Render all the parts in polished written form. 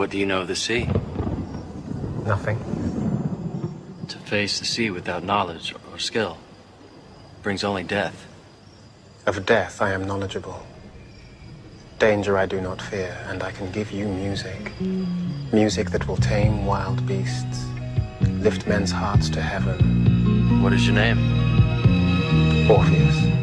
What do you know of the sea? Nothing. To face the sea without knowledge or skill brings only death. Of death I am knowledgeable. Danger I do not fear, and I can give you music. Music that will tame wild beasts, lift men's hearts to heaven. What is your name? Orpheus.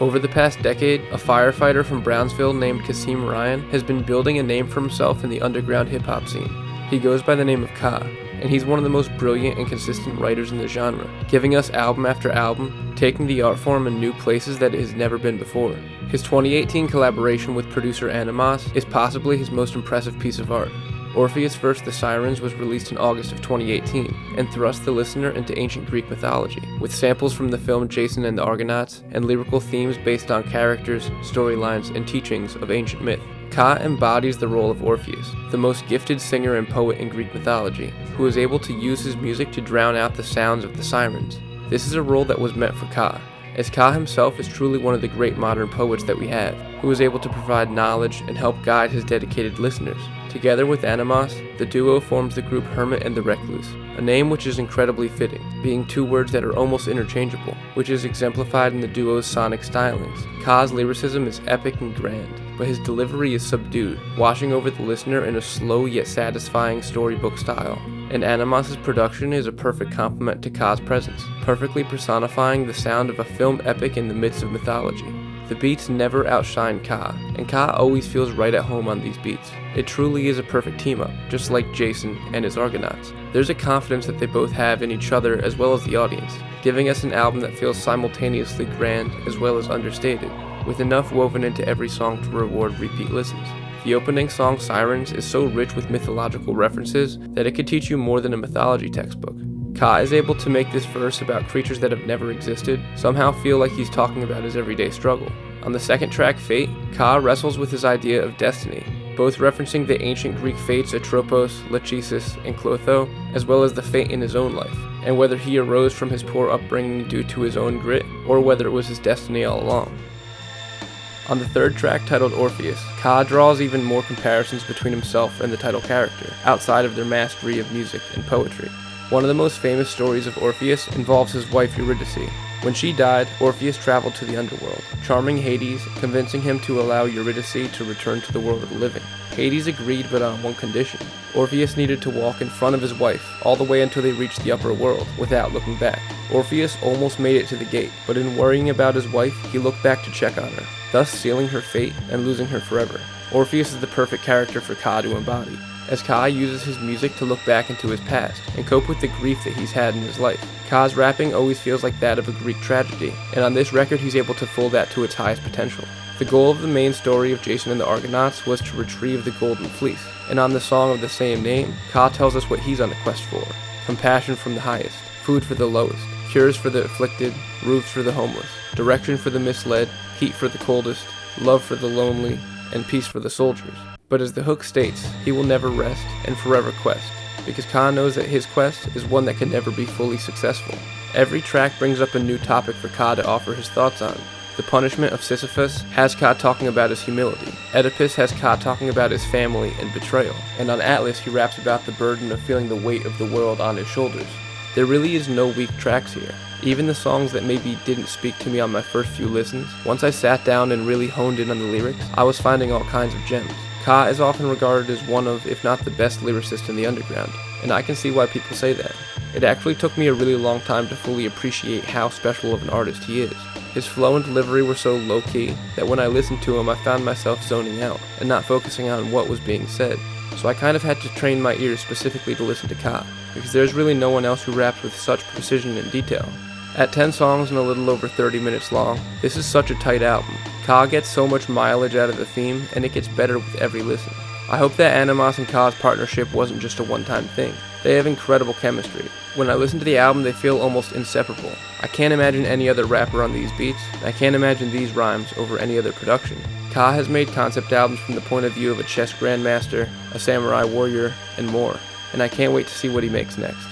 Over the past decade, a firefighter from Brownsville named Kasim Ryan has been building a name for himself in the underground hip-hop scene. He goes by the name of Ka, and he's one of the most brilliant and consistent writers in the genre, giving us album after album, taking the art form in new places that it has never been before. His 2018 collaboration with producer Animoss is possibly his most impressive piece of art. Orpheus Vs the Sirens was released in August of 2018 and thrust the listener into ancient Greek mythology, with samples from the film Jason and the Argonauts and lyrical themes based on characters, storylines, and teachings of ancient myth. Ka embodies the role of Orpheus, the most gifted singer and poet in Greek mythology, who is able to use his music to drown out the sounds of the sirens. This is a role that was meant for Ka, as Ka himself is truly one of the great modern poets that we have, who is able to provide knowledge and help guide his dedicated listeners. Together with Animoss, the duo forms the group Hermit and the Recluse, a name which is incredibly fitting, being two words that are almost interchangeable, which is exemplified in the duo's sonic stylings. Ka's lyricism is epic and grand, but his delivery is subdued, washing over the listener in a slow yet satisfying storybook style. And Animoss's production is a perfect complement to Ka's presence, perfectly personifying the sound of a film epic in the midst of mythology. The beats never outshine Ka, and Ka always feels right at home on these beats. It truly is a perfect team-up, just like Jason and his Argonauts. There's a confidence that they both have in each other as well as the audience, giving us an album that feels simultaneously grand as well as understated, with enough woven into every song to reward repeat listens. The opening song Sirens is so rich with mythological references that it could teach you more than a mythology textbook. Ka is able to make this verse about creatures that have never existed somehow feel like he's talking about his everyday struggle. On the second track, Fate, Ka wrestles with his idea of destiny, both referencing the ancient Greek fates Atropos, Lachesis, and Clotho, as well as the fate in his own life, and whether he arose from his poor upbringing due to his own grit, or whether it was his destiny all along. On the third track, titled Orpheus, Ka draws even more comparisons between himself and the title character, outside of their mastery of music and poetry. One of the most famous stories of Orpheus involves his wife Eurydice. When she died, Orpheus traveled to the underworld, charming Hades, convincing him to allow Eurydice to return to the world of the living. Hades agreed, but on one condition. Orpheus needed to walk in front of his wife, all the way until they reached the upper world, without looking back. Orpheus almost made it to the gate, but in worrying about his wife, he looked back to check on her, thus sealing her fate and losing her forever. Orpheus is the perfect character for Ka to embody, as Ka uses his music to look back into his past and cope with the grief that he's had in his life. Ka's rapping always feels like that of a Greek tragedy, and on this record he's able to full that to its highest potential. The goal of the main story of Jason and the Argonauts was to retrieve the Golden Fleece, and on the song of the same name, Ka tells us what he's on a quest for: compassion from the highest, food for the lowest, cures for the afflicted, roofs for the homeless, direction for the misled, heat for the coldest, love for the lonely, and peace for the soldiers. But as the hook states, he will never rest and forever quest, because Ka knows that his quest is one that can never be fully successful. Every track brings up a new topic for Ka to offer his thoughts on. The punishment of Sisyphus has Ka talking about his humility. Oedipus has Ka talking about his family and betrayal. And on Atlas he raps about the burden of feeling the weight of the world on his shoulders. There really is no weak tracks here. Even the songs that maybe didn't speak to me on my first few listens, once I sat down and really honed in on the lyrics, I was finding all kinds of gems. Ka is often regarded as one of, if not the best lyricist in the underground, and I can see why people say that. It actually took me a really long time to fully appreciate how special of an artist he is. His flow and delivery were so low-key that when I listened to him I found myself zoning out and not focusing on what was being said. So I kind of had to train my ears specifically to listen to Ka, because there's really no one else who raps with such precision and detail. At 10 songs and a little over 30 minutes long, this is such a tight album. Ka gets so much mileage out of the theme, and it gets better with every listen. I hope that Animoss and Ka's partnership wasn't just a one-time thing. They have incredible chemistry. When I listen to the album, they feel almost inseparable. I can't imagine any other rapper on these beats, and I can't imagine these rhymes over any other production. Ka has made concept albums from the point of view of a chess grandmaster, a samurai warrior, and more, and I can't wait to see what he makes next.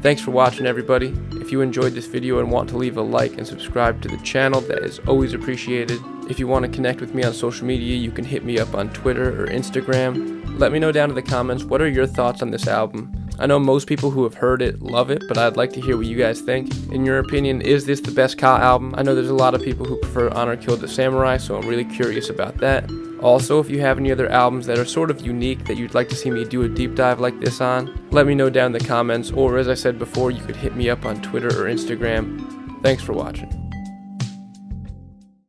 Thanks for watching, everybody. If you enjoyed this video and want to leave a like and subscribe to the channel, that is always appreciated. If you want to connect with me on social media, you can hit me up on Twitter or Instagram. Let me know down in the comments, what are your thoughts on this album? I know most people who have heard it love it, but I'd like to hear what you guys think. In your opinion, is this the best Ka album? I know there's a lot of people who prefer Honor Killed the Samurai, so I'm really curious about that. Also, if you have any other albums that are sort of unique that you'd like to see me do a deep dive like this on, let me know down in the comments, or as I said before, you could hit me up on Twitter or Instagram. Thanks for watching.